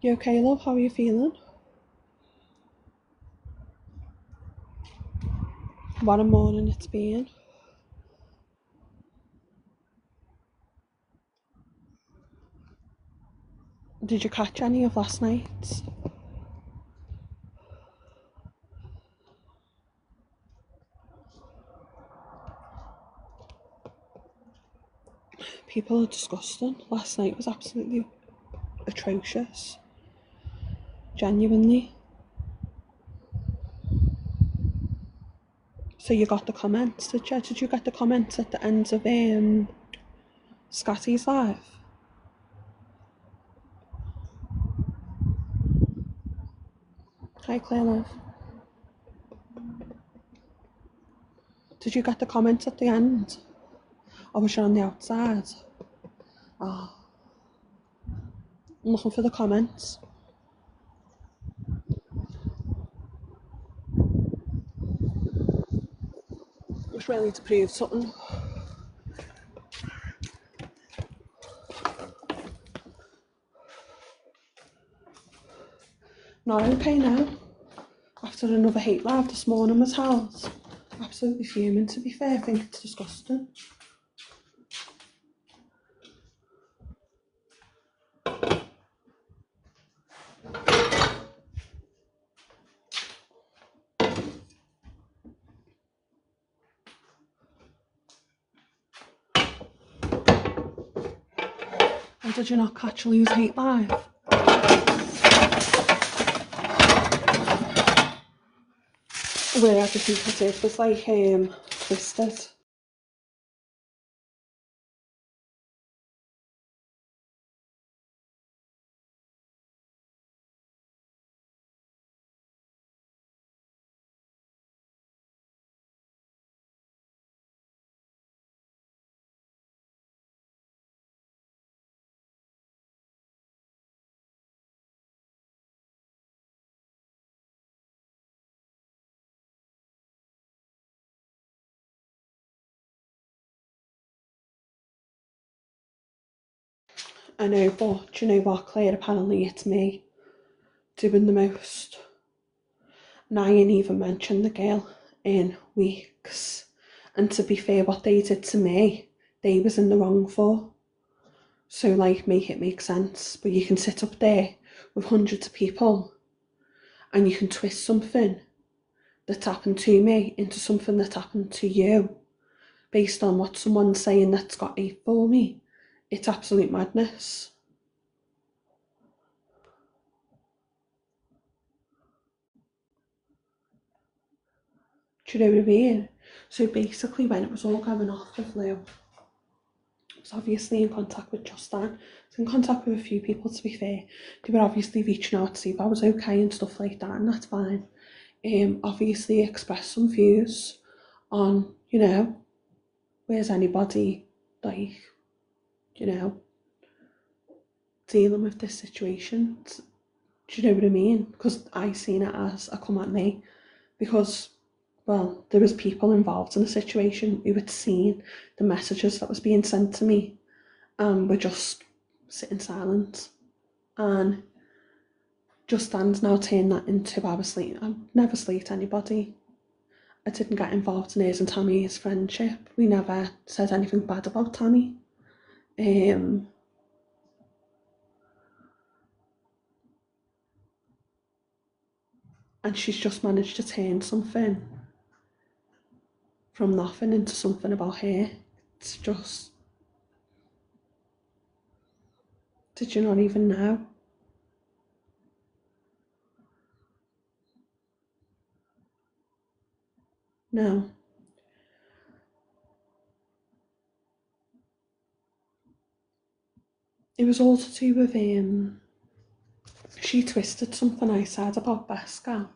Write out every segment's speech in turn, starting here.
You okay, love? How are you feeling? What a morning it's been. Did you catch any of last night's? People are disgusting. Last night was absolutely atrocious. Genuinely. So you got the comments, did you? Did you get the comments at the end of Scotty's live? Hi, Claire love. Did you get the comments at the end? Or was you on the outside? Oh. I'm looking for the comments. Just really to prove something. Not okay now. After another hate live this morning was held. Absolutely fuming, to be fair. I think it's disgusting. Or did you not catch Lou's hate live? Where I think it was like twisted. I know, but do you know what, Claire? Apparently it's me doing the most. And I ain't even mentioned the girl in weeks. And to be fair, what they did to me, they was in the wrong for. So like, make it make sense. But you can sit up there with hundreds of people and you can twist something that's happened to me into something that happened to you based on what someone's saying that's got hate for me. It's absolute madness. Do you know what I mean? So basically, when it was all going off with Lou, I was obviously in contact with Justin. I was in contact with a few people, to be fair. They were obviously reaching out to see if I was okay and stuff like that, and that's fine. Obviously expressed some views on, where's anybody, like, dealing with this situation. Do you know what I mean? Because I seen it as a come at me. Because, well, there was people involved in the situation who had seen the messages that was being sent to me and were just sitting silent. And Justan's now turned that into I never sleeped anybody. I didn't get involved in his and Tammy's friendship. We never said anything bad about Tammy. And she's just managed to turn something from nothing into something about her. It's just... Did you not even know? No. It was all to do with she twisted something I said about Bascal,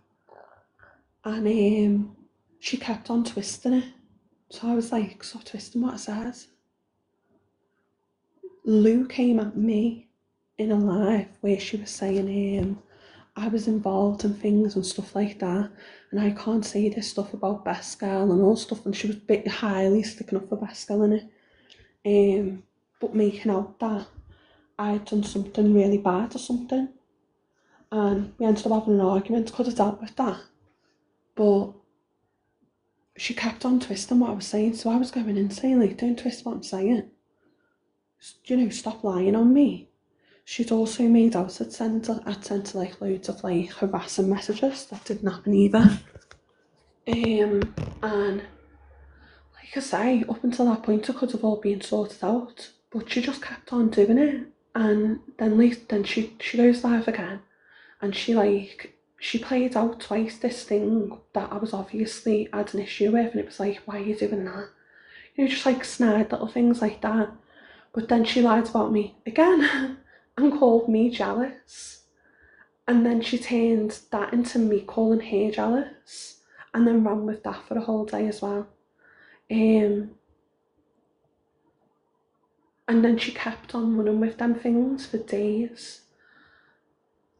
and she kept on twisting it. So I was like, stop twisting what I said. Lou came at me in a live where she was saying I was involved in things and stuff like that, and I can't say this stuff about Bascal and all stuff, and she was bit highly sticking up for Bascal in it, but making out that I'd done something really bad or something. and we ended up having an argument, could have dealt with that. But she kept on twisting what I was saying, so I was going insane, like, don't twist what I'm saying. Stop lying on me. She'd also made out I'd sent like loads of like harassing messages that didn't happen either. And like I say, up until that point it could have all been sorted out, but she just kept on doing it. And then she goes live again, and she played out twice this thing that I was obviously had an issue with, and it was like, why are you doing that? Just like snide little things like that. But then she lied about me again and called me jealous. And then she turned that into me calling her jealous, and then ran with that for a whole day as well. Um, and then she kept on running with them things for days,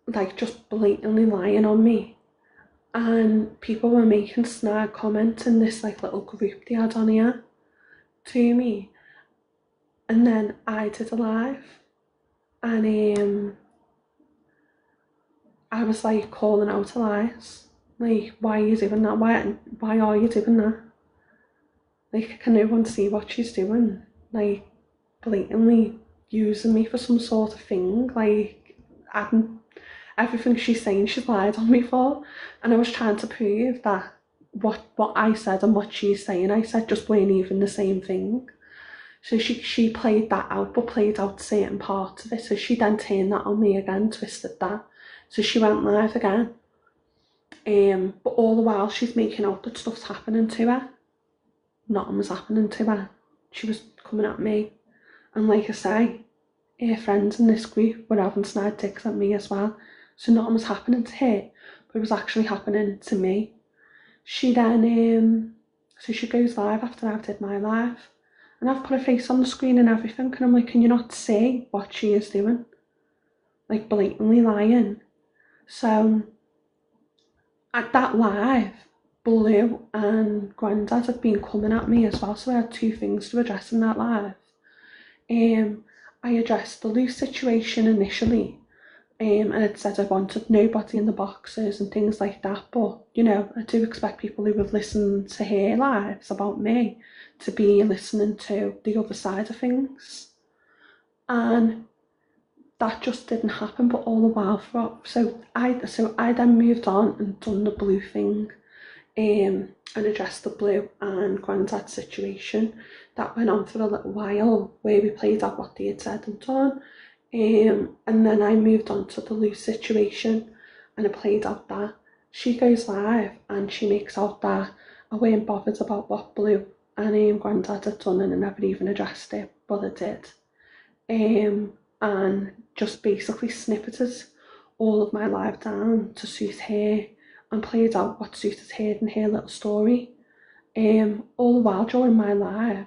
like just blatantly lying on me. And people were making snide comments in this like little group they had on here to me. And then I did a live, and I was like calling out lies. Like, why are you doing that? Why are you doing that? Like, can no one see what she's doing? Like, blatantly using me for some sort of thing. Like, adding everything she's saying she's lied on me for. And I was trying to prove that what I said and what she's saying I said just weren't even the same thing. So she played that out, but played out certain parts of it. So she then turned that on me again, twisted that. So she went live again. But all the while she's making out that stuff's happening to her. Nothing was happening to her. She was coming at me. And like I say, her friends in this group were having snide dicks at me as well. So nothing was happening to her, but it was actually happening to me. She then, so she goes live after I did my live. And I've put a face on the screen and everything. And I'm like, can you not see what she is doing? Like, blatantly lying. So at that live, Blue and Grandad had been coming at me as well, so I had two things to address in that live. I addressed the loose situation initially, and it said I wanted nobody in the boxes and things like that, but I do expect people who have listened to hear lives about me to be listening to the other side of things. And that just didn't happen, but all the while I then moved on and done the Blue thing, and addressed the Blue and Grandad situation. That went on for a little while, where we played out what they had said and done, and then I moved on to the Lou situation, and I played out that. She goes live and she makes out that I weren't bothered about what Blue and Grandad had done, and I never even addressed it, but I did. And just basically snippeted all of my life down to suit her, and played out what suited her in her little story. All the while during my live,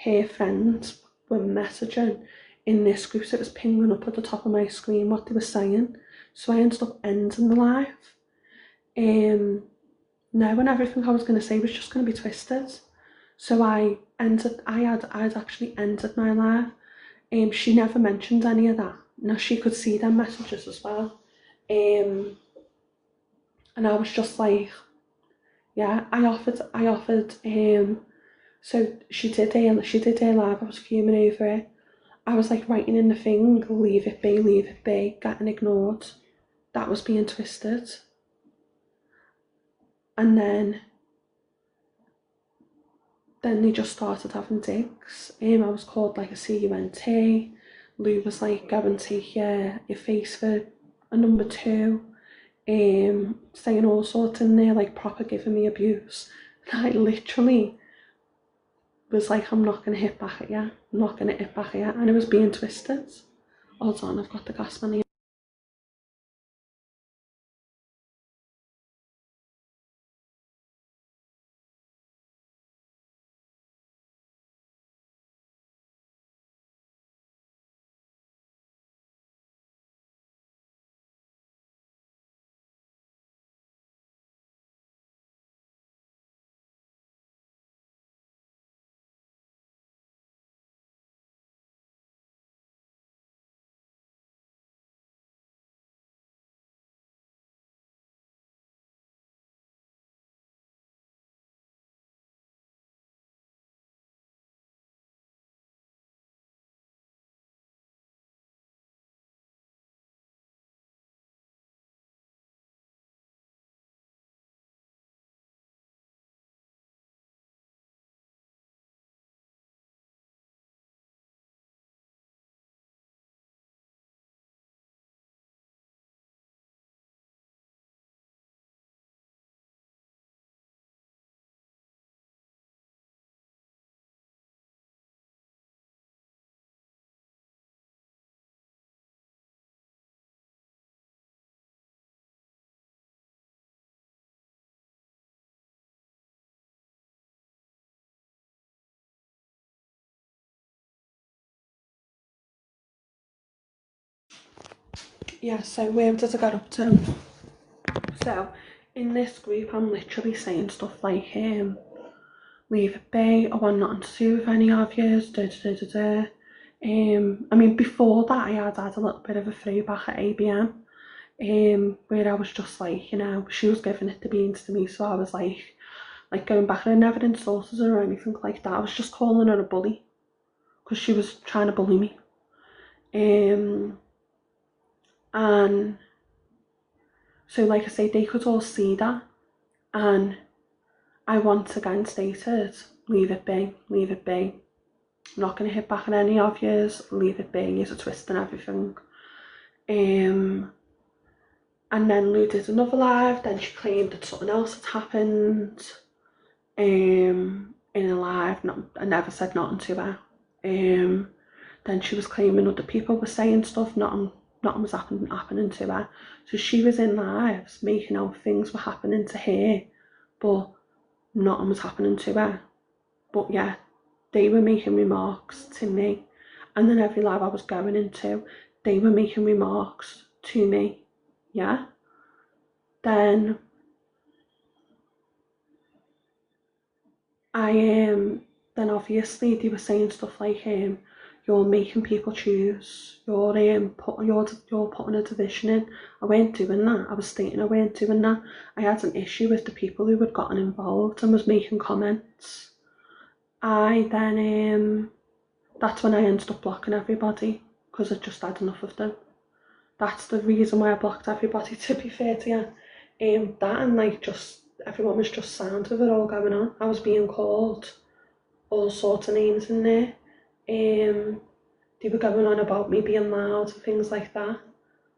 her friends were messaging in this group, so it was pinging up at the top of my screen what they were saying. So I ended up ending the live. Knowing everything I was going to say was just going to be twisted. So I'd actually ended my live. She never mentioned any of that. Now she could see them messages as well. And I was just like, yeah, so she did her live, I was fuming over it. I was like writing in the thing, leave it be, getting ignored. That was being twisted. And then they just started having digs. I was called like a CUNT. Lou was like, go and take your face for a number two. Saying all sorts in there, like proper giving me abuse. And I literally was like, I'm not going to hit back at you. I'm not going to hit back at you. And it was being twisted. Hold on, I've got the gas money. yeah, so where did I get up to? So in this group I'm literally saying stuff like leave it be, I want nothing to do with any of yous, da da da da. I mean, before that I had a little bit of a throwback at ABM, where I was just like, you know, she was giving it the beans to me, so I was like going back, and I never insulted her or anything like that. I was just calling her a bully because she was trying to bully me. And so, like I say, they could all see that, and I once again stated, leave it be, leave it be. I'm not going to hit back at any of yous, leave it be, you're twisting everything. And then Lou did another live, then she claimed that something else had happened in a live. I never said nothing to her. Then she was claiming other people were saying stuff, nothing was happening to her. So she was in lives making out things were happening to her, but nothing was happening to her. But yeah, they were making remarks to me, and then every live I was going into, they were making remarks to me. Yeah. Then then obviously they were saying stuff like you're making people choose, you're putting a division in. I weren't doing that. I was stating I weren't doing that. I had an issue with the people who had gotten involved and was making comments. That's when I ended up blocking everybody, because I just had enough of them. That's the reason why I blocked everybody, to be fair to you. That and like just everyone was just sound with it all going on. I was being called all sorts of names in there. They were going on about me being loud and things like that. I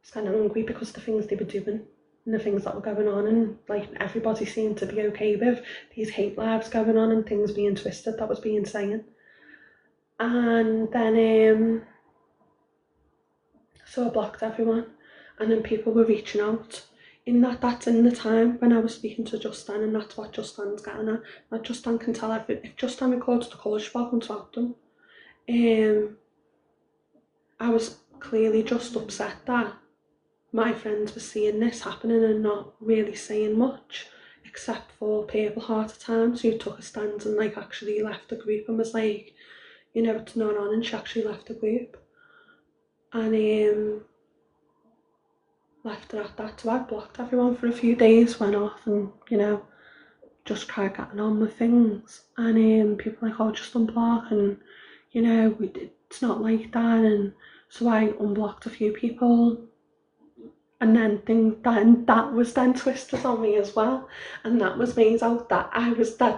was kind of angry because the things they were doing and the things that were going on, and like everybody seemed to be okay with these hate lives going on and things being twisted that was being said. And then so I blocked everyone, and then people were reaching out. That's in the time when I was speaking to Justin, and that's what Justin's getting at. That Justin can tell if Justin records the call, she's welcome to have them. I was clearly just upset that my friends were seeing this happening and not really saying much, except for Purple Heart at times, who took a stand and like actually left the group and was like, you know, it's not on, and she actually left the group. And left it at that. So I blocked everyone for a few days, went off and, you know, just tried getting on with things. And people were like, oh, just unblock, and, you know, it's not like that. And so I unblocked a few people, and then that was then twisted on me as well, and that was made out that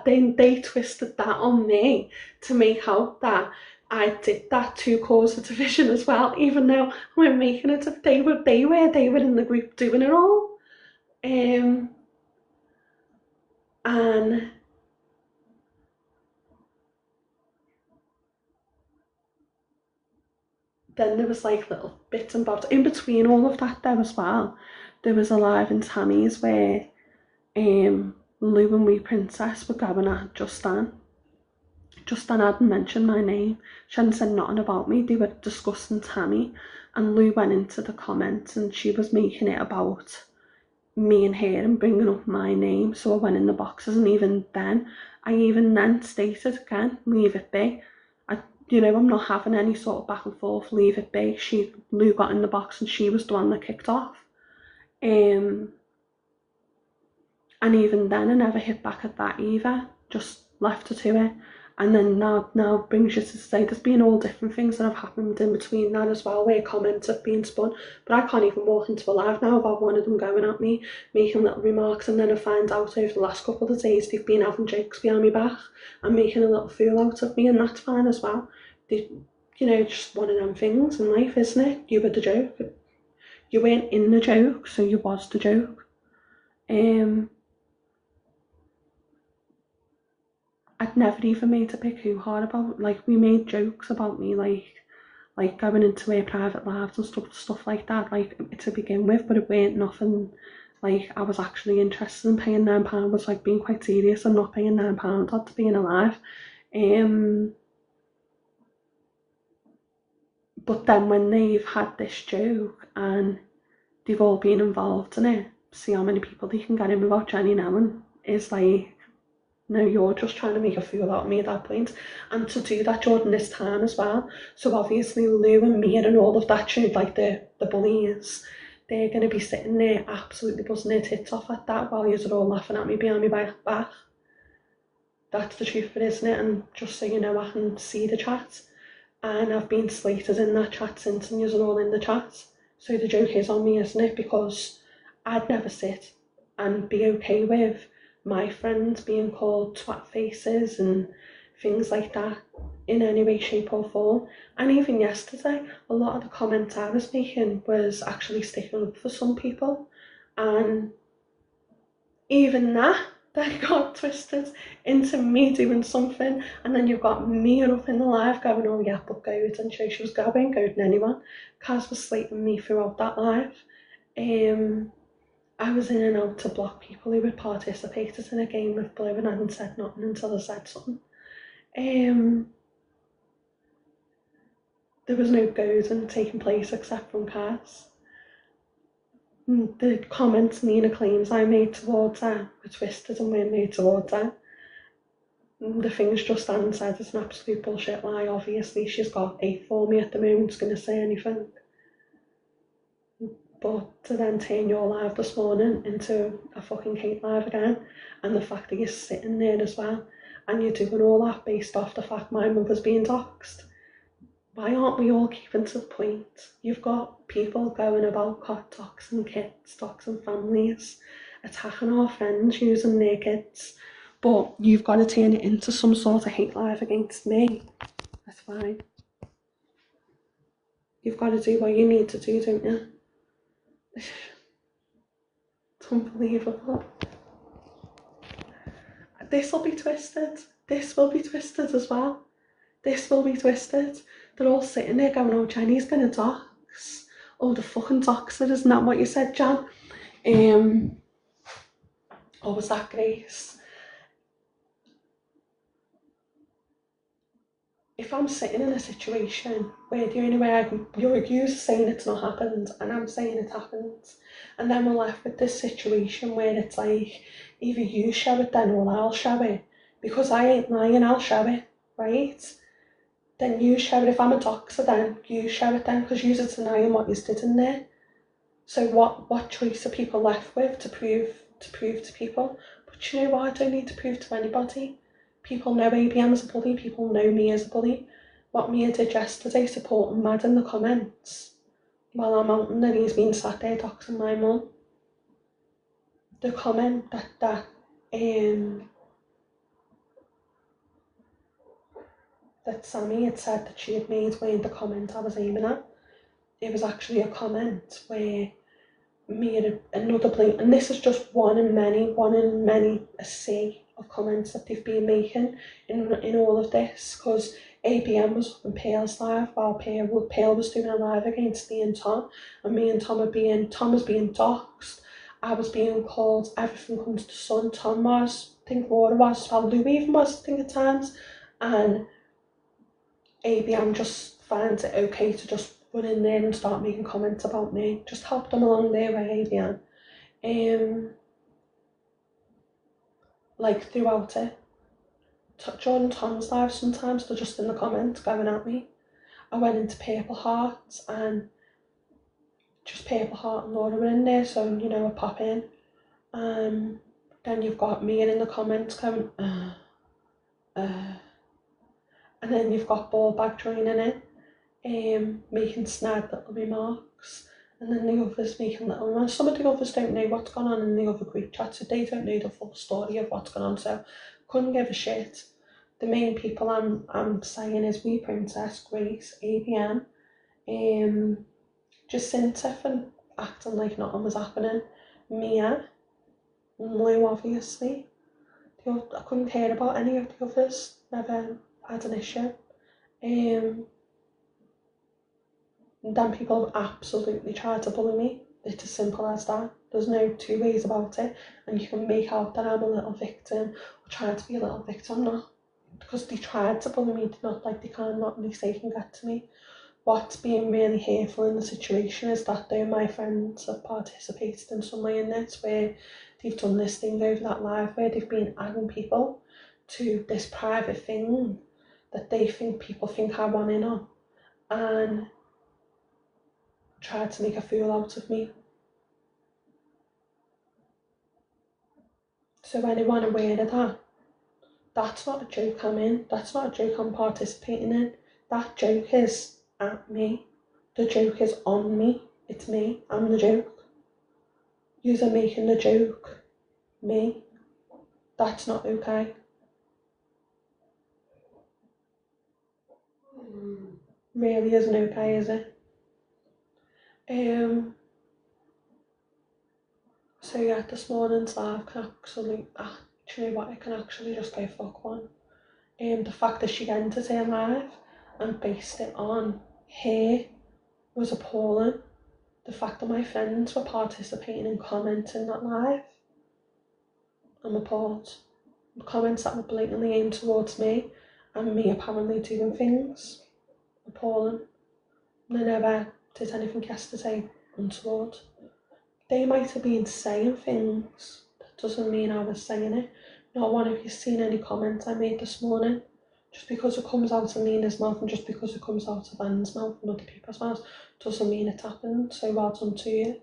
they twisted that on me to make out that I did that to cause a division as well, even though when making it, they were in the group doing it all. And then there was like little bits and bobs in between all of that there as well. There was a live in Tammy's where Lou and Wee Princess were going at Justin. Justin hadn't mentioned my name. She hadn't said nothing about me. They were discussing Tammy, and Lou went into the comments and she was making it about me and her and bringing up my name. So I went in the boxes, and even then stated again, leave it be. I'm not having any sort of back and forth, leave it be. Lou got in the box and she was the one that kicked off. And even then I never hit back at that either, just left her to it. And then now brings you to say there's been all different things that have happened in between that as well, where comments have been spun. But I can't even walk into a live now without one of them going at me, making little remarks, and then I find out over the last couple of days they've been having jokes behind my back and making a little fool out of me, and that's fine as well. Just one of them things in life, isn't it? You were the joke. You weren't in the joke, so you was the joke. I'd never even made a big hoo-ha about, like, we made jokes about me, like going into our private lives and stuff like that, like, to begin with, but it weren't nothing, like, I was actually interested in paying £9, was like being quite serious and not paying £9 out to being alive. But then when they've had this joke and they've all been involved in it. See how many people they can get in without Jeni knowing. It's like, no, you're just trying to make a fool out of me at that point. And to do that during this time as well. So obviously Lou and Mia and all of that shit, like the bullies, they're going to be sitting there absolutely buzzing their tits off at that while you're all laughing at me behind my back. That's the truth of it, isn't it? And just so you know, I can see the chat. And I've been slated in that chat since, and you're all in the chat. So the joke is on me, isn't it? Because I'd never sit and be okay with my friends being called twat faces and things like that in any way, shape or form. And even yesterday, a lot of the comments I was making was actually sticking up for some people. And even that got twisted into me doing something, and then you've got me up in the live going, oh yeah, but go, and she was going anyone. Kaz was slating me throughout that live. I was in and out to block people who had participated in a game with Blue and hadn't said nothing until I said something. There was no goading taking place except from Kaz. The comments Nina claims I made towards her were twisted and weren't made towards her. The things just Anne said is an absolute bullshit lie. Obviously, she's got a for me at the moment, is going to say anything. But to then turn your live this morning into a fucking hate live again, and the fact that you're sitting there as well, and you're doing all that based off the fact my mother's being doxxed. Why aren't we all keeping to the point? You've got people going about doxing kids, doxing families, attacking our friends using their kids, but you've got to turn it into some sort of hate live against me. That's fine. You've got to do what you need to do, don't you? It's unbelievable. This will be twisted. This will be twisted as well. This will be twisted. They're all sitting there going, oh, Jeni's going to dox. Oh, the fucking doxer, isn't that what you said, Jan? Or was that Grace? If I'm sitting in a situation where the only way I can, you're saying it's not happened and I'm saying it happened, and then we're left with this situation where it's like, either you show it then or I'll show it, because I ain't lying, I'll show it, right? Then you show it. If I'm a doxer, then you show it then, because you're denying what you did in there. So what choice are people left with to prove to people? But you know what, I don't need to prove to anybody. People know ABM as a bully, people know me as a bully. What Mia did yesterday, supporting Mad in the comments, while I'm out and then he's been sat there doxing my mum. The comment that Sammy had said that she had made weren't the comment I was aiming at. It was actually a comment where me and another blink, and this is just one in many, a sea of comments that they've been making in all of this, because ABM was up in Pale's live while Pale was doing a live against me and Tom, and me and Tom was being doxed, I was being called everything comes to sun, Tom was, I think Laura was, well Lou even was, I think at times, and ABM just finds it okay to just run in there and start making comments about me. Just help them along their way, ABM. Like throughout it. During Tom's live sometimes they're just in the comments going at me. I went into Purple Heart and just Purple Heart and Laura were in there, so you know I pop in. Then you've got me in the comments going and then you've got Ballbag joining in, making snide little remarks, and then the others making little remarks. Some of the others don't know what's going on in the other group chat, so they don't know the full story of what's going on, so couldn't give a shit. The main people I'm saying is Wee Princess, Grace, ABM, Jacinta and acting like nothing was happening, Mia, Lou obviously. I couldn't hear about any of the others, never had an issue. And then people absolutely try to bully me. It's as simple as that. There's no two ways about it. And you can make out that I'm a little victim or try to be a little victim, not. Because they tried to bully me, not like they can't, not they say they can get to me. what's been really hateful in the situation is that though my friends have participated in some way in this, where they've done this thing over that live, where they've been adding people to this private thing that they think people think I want in on, and tried to make a fool out of me. So anyone aware of that, that's not a joke I'm in, that's not a joke I'm participating in. That joke is at me. The joke is on me. It's me. I'm the joke. You're making the joke me. That's not okay. Really isn't okay, is it? So yeah, this morning's live can actually, do you know what, it can actually just go fuck one. The fact that she entered it live and based it on her was appalling. The fact that my friends were participating and commenting that live, I'm appalled. The comments that were blatantly aimed towards me and me apparently doing things, appalling. And I never did anything yesterday untoward. They might have been saying things, that doesn't mean I was saying it. Not one of you seen any comments I made this morning. Just because it comes out of Nina's mouth and just because it comes out of Anne's mouth and other people's mouths doesn't mean it's happened. So well done to you.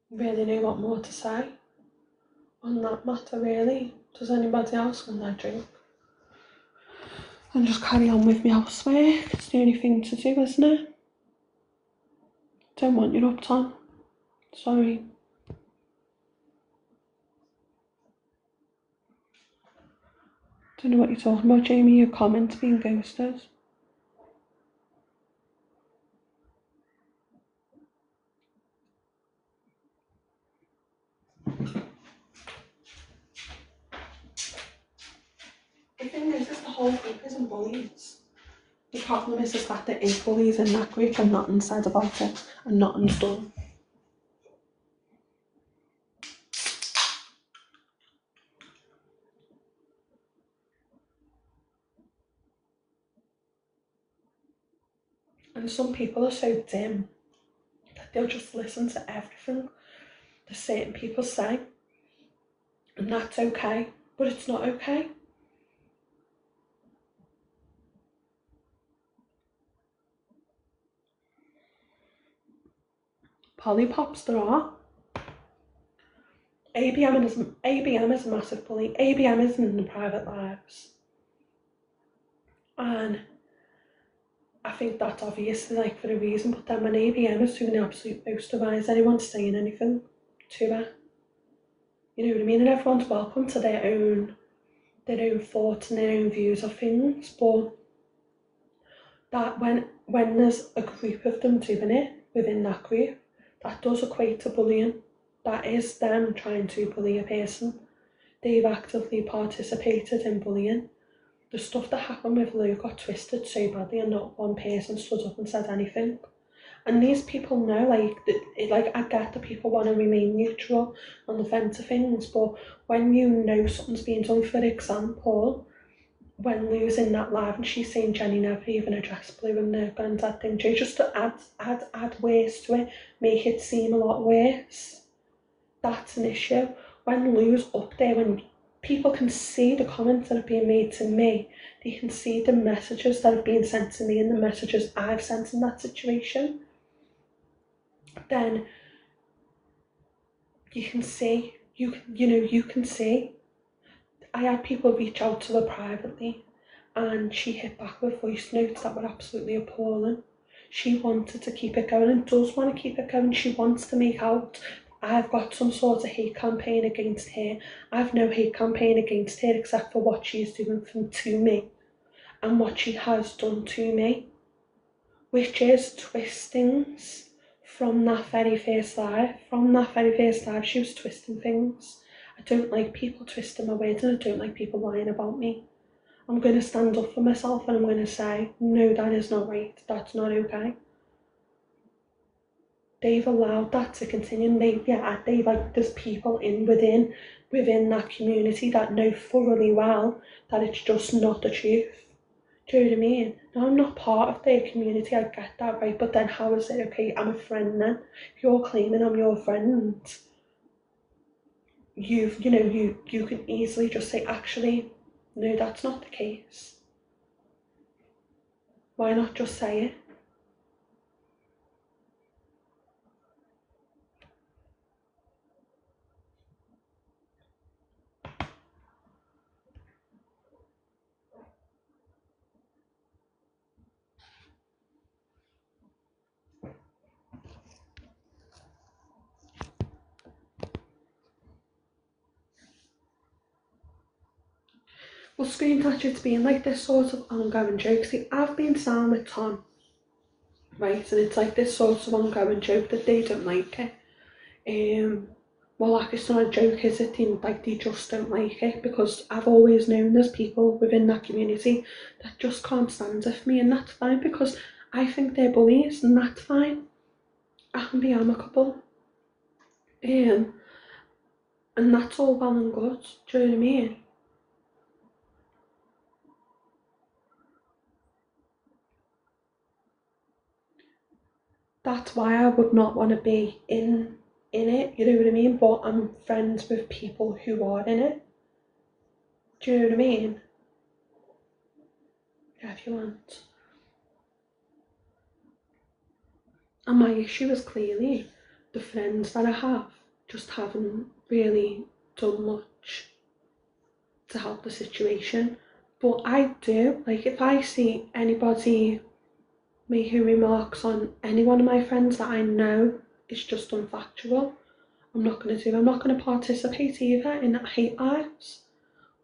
Really know what more to say on that matter, really. Does anybody else want that drink? And just carry on with my housework. It's the only thing to do, isn't it? Don't want you up, Tom. Sorry. Don't know what you're talking about, Jamie. Your comments being ghosted. The thing is the whole group isn't bullies. The problem is that there is bullies in that group and nothing said about it and nothing's done. And some people are so dim that they'll just listen to everything that certain people say. And that's okay, but it's not okay. Polypops there are. ABM is a massive bully. ABM isn't in the private lives. And I think that's obviously like for a reason, but then when ABM is doing the absolute most of, why is anyone saying anything to her? You know what I mean? And everyone's welcome to their own thoughts and their own views of things, but that when there's a group of them doing it within that group, that does equate to bullying. That is them trying to bully a person. They've actively participated in bullying. The stuff that happened with Lou got twisted so badly and not one person stood up and said anything. And these people know, like I get that people want to remain neutral on the fence of things, but when you know something's being done, for example, when Lou's in that live and she's saying Jeni never even addressed Blue and the granddad thing, just to add worse to it, make it seem a lot worse. That's an issue. When Lou's up there, when people can see the comments that are being made to me, they can see the messages that have been sent to me and the messages I've sent in that situation, then you can see, you can see. I had people reach out to her privately and she hit back with voice notes that were absolutely appalling. She wanted to keep it going and does want to keep it going. She wants to make out I've got some sort of hate campaign against her. I've no hate campaign against her except for what she's doing to me and what she has done to me, which is twistings from that very first live. From that very first live, she was twisting things. I don't like people twisting my words and I don't like people lying about me. I'm going to stand up for myself and I'm going to say, no, that is not right. That's not okay. they've allowed that to continue. And they like there's people within that community that know thoroughly well that it's just not the truth. Do you know what I mean? Now, I'm not part of their community, I get that, right? But then how is it okay? I'm a friend then. If you're claiming I'm your friend, you can easily just say, actually, no, that's not the case. Why not just say it? Well, screen touch, it's been like this sort of ongoing joke. See, I've been down with Tom, right, and it's like this sort of ongoing joke that they don't like it. Well, like, it's not a joke, is it? They just don't like it, because I've always known there's people within that community that just can't stand it for me, and that's fine, because I think they're bullies, and that's fine. I can be amicable. Um, and that's all well and good. Do you know what I mean? That's why I would not want to be in it, you know what I mean? But I'm friends with people who are in it. Do you know what I mean? Yeah, if you want. And my issue is clearly the friends that I have just haven't really done much to help the situation. But I do, like, if I see anybody making remarks on any one of my friends that I know is just unfactual, I'm not going to do. I'm not going to participate either in hate lives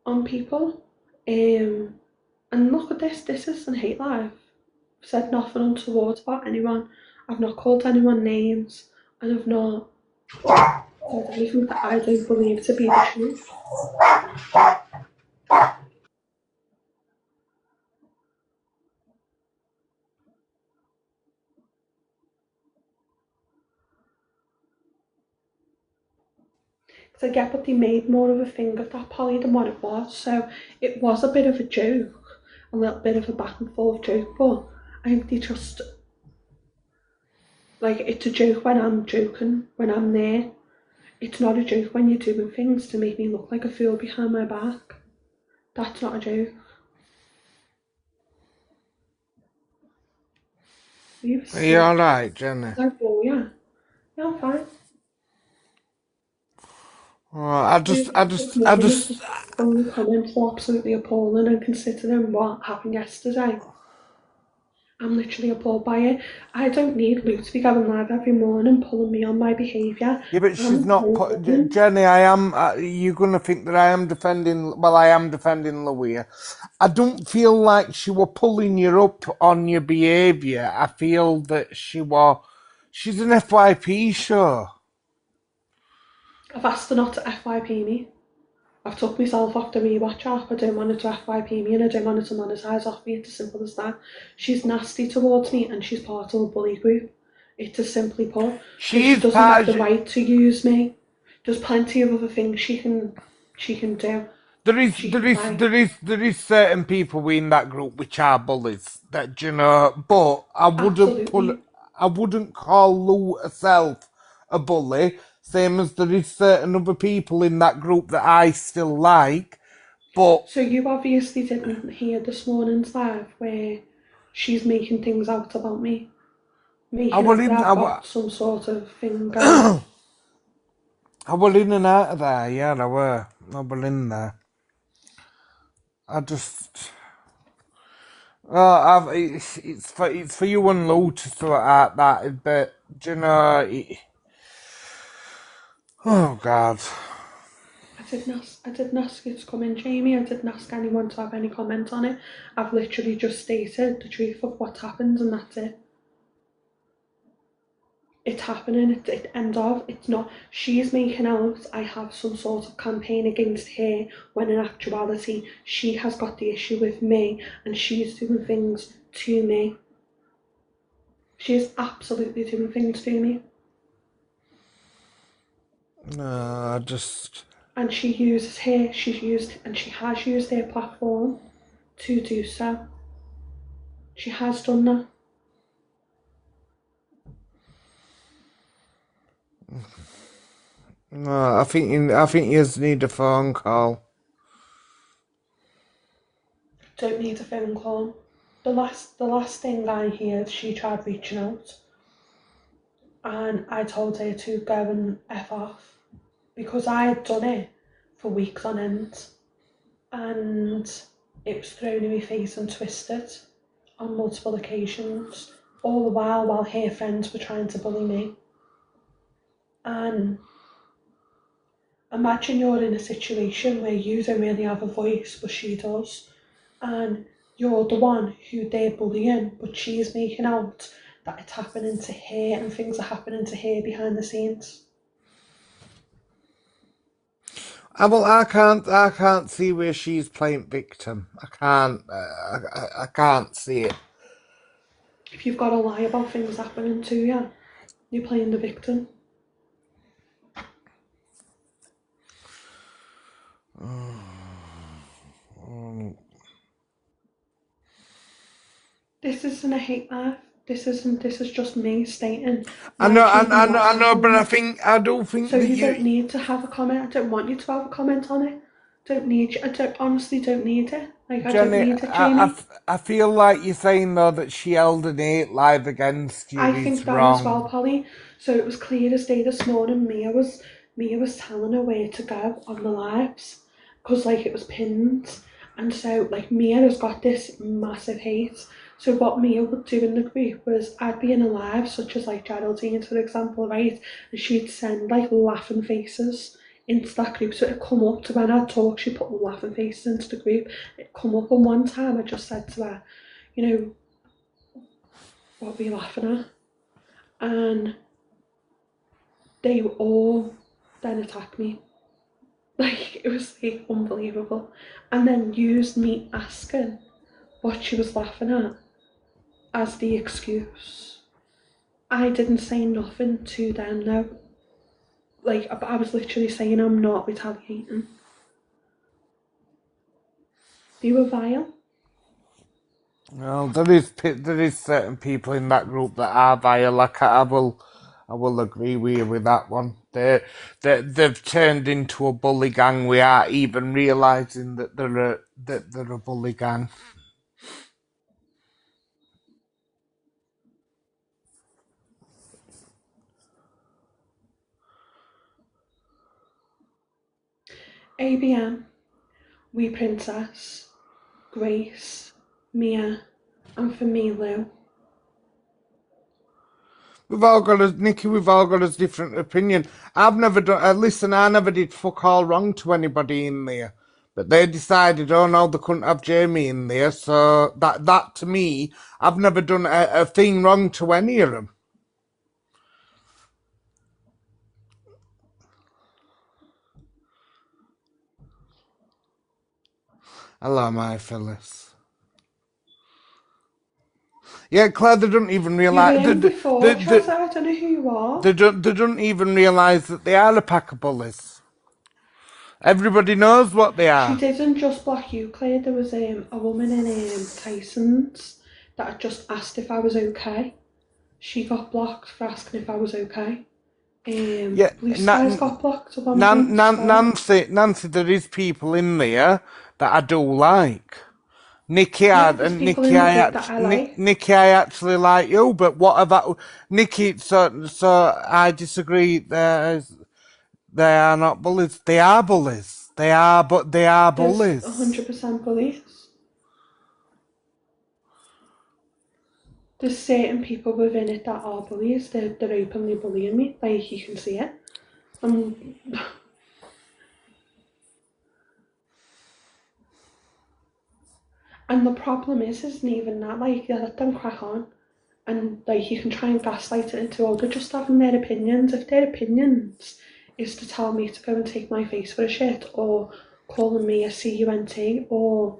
on people. And look at this. This isn't hate life. I've said nothing untoward about anyone. I've not called anyone names, and I've not said anything that I don't believe to be the truth. Because I get, but they made more of a thing of that, Polly, than what it was. So it was a bit of a joke, a little bit of a back and forth joke, but I think they just, like, it's a joke when I'm joking, when I'm there. It's not a joke when you're doing things to make me look like a fool behind my back. That's not a joke. You Are you alright, Jenny? Oh, yeah. Yeah, I'm fine. Well, This morning is just some of the comments were absolutely appalling, and considering what happened yesterday, I'm literally appalled by it. I don't need Luke to be going live every morning pulling me on my behaviour. yeah, but she's I'm not. fine. Jenny, I am. You're gonna think that I am defending. Well, I am defending Louis. I don't feel like she were pulling you up on your behaviour. I feel that she were. She's an FYP show. I've asked her not to FYP me. I've took myself off the rewatch app. I don't want her to FYP me, and I don't want her to monetize off me. It's as simple as that. She's nasty towards me, and she's part of a bully group. It's as simply put. So She she is doesn't have part. the right to use me. There's plenty of other things she can do. There is, She there can is, like. there is, there is certain people within that group which are bullies. That you know, but Absolutely. I wouldn't call Lou herself a bully. Same as there is certain other people in that group that I still like, but So you obviously didn't hear this morning's live where she's making things out about me, I making were out in, that I I've were, got some sort of thing going. I were in and out of there. Yeah, I were in there. I just, it's for you and Lou to sort out that, but you know, oh God. I didn't ask you to come in, Jamie. I didn't ask anyone to have any comment on it. I've literally just stated the truth of what happened, and that's it. It's happening. It end of. It's not. She's making out I have some sort of campaign against her, when in actuality she has got the issue with me, and she's doing things to me. She is absolutely doing things to me. No, just... And she has used her platform to do so. She has done that. No, I think you just need a phone call. Don't need a phone call. The last thing I heard, she tried reaching out, and I told her to go and F off because I had done it for weeks on end, and it was thrown in my face and twisted on multiple occasions, all the while her friends were trying to bully me. And imagine you're in a situation where you don't really have a voice, but she does, and you're the one who they're bullying, but she's making out that it's happening to her and things are happening to her behind the scenes. I can't see where she's playing victim. I can't see it. If you've got to lie about things happening to you, you're playing the victim. This isn't a hate life. This is just me stating my truth and what's happened. But I don't think So that you don't need to have a comment. I don't want you to have a comment on it. I honestly don't need it. Like, I don't Jenny, need it, Jeni. I feel like you're saying though that she held an 8 live against you I is think that as well, wrong. Polly. So it was clear as day this morning. Mia was telling her where to go on the lives, because like it was pinned, and so like Mia has got this massive hate. So what Mia would do in the group was, I'd be in a live, such as like Geraldine, for example, right, and she'd send like laughing faces into that group. So it'd come up to when I'd talk, she'd put laughing faces into the group. It'd come up, and one time I just said to her, you know, what were you laughing at? And they all then attacked me. Like, it was like unbelievable. And then used me asking what she was laughing at as the excuse. I didn't say nothing to them, though. Like, I was literally saying I'm not retaliating. They were vile. Well, there is certain people in that group that are vile. Like I will agree with you with that one. They've turned into a bully gang without even realising that they're a bully gang. ABM, Wee Princess, Grace, Mia, and for me, Lou. We've all got a Nikki. We've all got a different opinion. I've never done. Listen, I never did fuck all wrong to anybody in there, but they decided, oh no, they couldn't have Jamie in there. So that to me, I've never done a thing wrong to any of them. Hello, my Phyllis. Yeah, Claire, they don't even You were realise in before, Chazza. I don't know who you are. they don't even realise that they are a pack of bullies. Everybody knows what they She are. didn't just block you, Claire. There was a woman in Tyson's that had just asked if I was okay. She got blocked for asking if I was okay. Yeah, Blue Skies got blocked at one point as well. Nancy, there is people in there that I do like. Yeah, there's people in the group that I like. Nikki, I actually like you, but what about Nikki? So I disagree. They are not bullies. They are bullies. They are There's bullies. 100% bullies. There's certain people within it that are bullies. They're openly bullying me. Like, you can see it. And the problem isn't even that. Like, you let them crack on. And like, you can try and gaslight it into, oh, they're just having their opinions. If their opinions is to tell me to go and take my face for a shit, or calling me a CUNT, or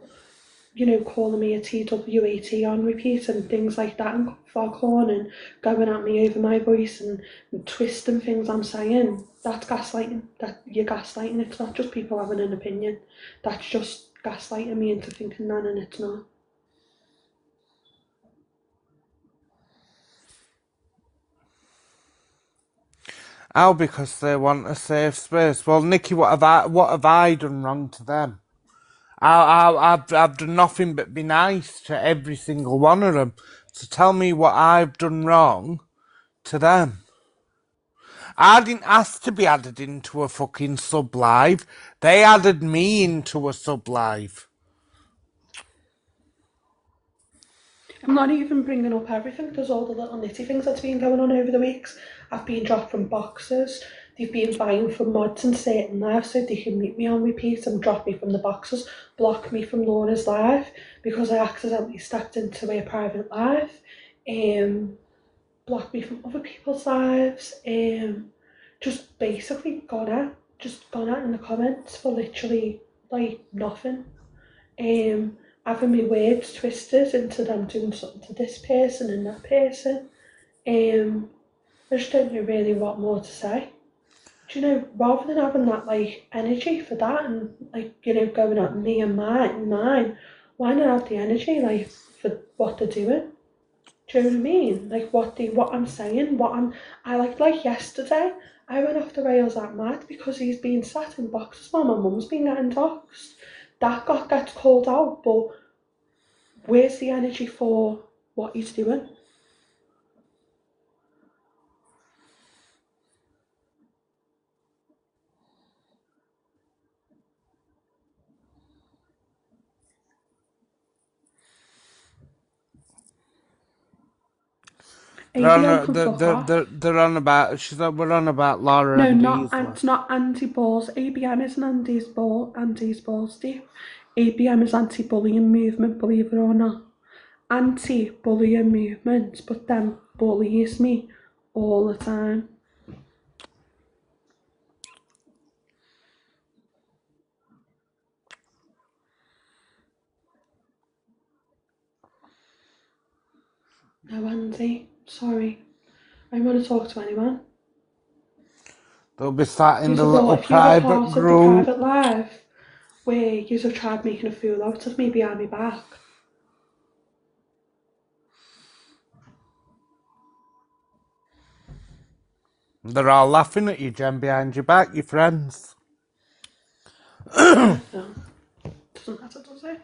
calling me a TWAT on repeat and things like that in foghorn and going at me over my voice and twisting things I'm saying. That's gaslighting. That you're gaslighting. It's not just people having an opinion. That's just gaslighting me into thinking that, and it's not. How? Because they want a safe space. Well, Nikki, what have I done wrong to them? I've done nothing but be nice to every single one of them. So tell me what I've done wrong to them. I didn't ask to be added into a fucking sub live. They added me into a sub live. I'm not even bringing up everything. There's all the little nitty things that's been going on over the weeks. I've been dropped from boxes. They've been buying for mods in certain lives so they can meet me on repeat and drop me from the boxes, block me from Laura's live because I accidentally stepped into a private live, block me from other people's lives, just basically gone out in the comments for literally like nothing. Having my words twisted into them doing something to this person and that person. I just don't know really what more to say. Do you know, rather than having that like energy for that and like, going at me and mine, why not have the energy like for what they're doing? Do you know what I mean? Like what I'm saying, I like yesterday, I went off the rails that mad because he's been sat in boxes while my mum's been getting doxed. That gets called out, but where's the energy for what he's doing? ABM can fuck off. They're on about. We're on about Laura No, and Beasley. it's not anti-balls. ABM isn't anti-balls, Steve. ABM is anti-bullying movement, believe it or not. Anti-bullying movement, but then bullies me all the time. No, Andy, sorry. I don't want to talk to anyone. They'll be sat in You the thought little if you were private part of the group. private life where you have tried making a fool out of me behind my back. They're all laughing at you, Jen, behind your back, your friends. Yeah, no. Doesn't matter, does it?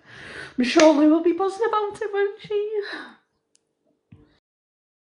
I'm sure Lou will be buzzing about it, won't she?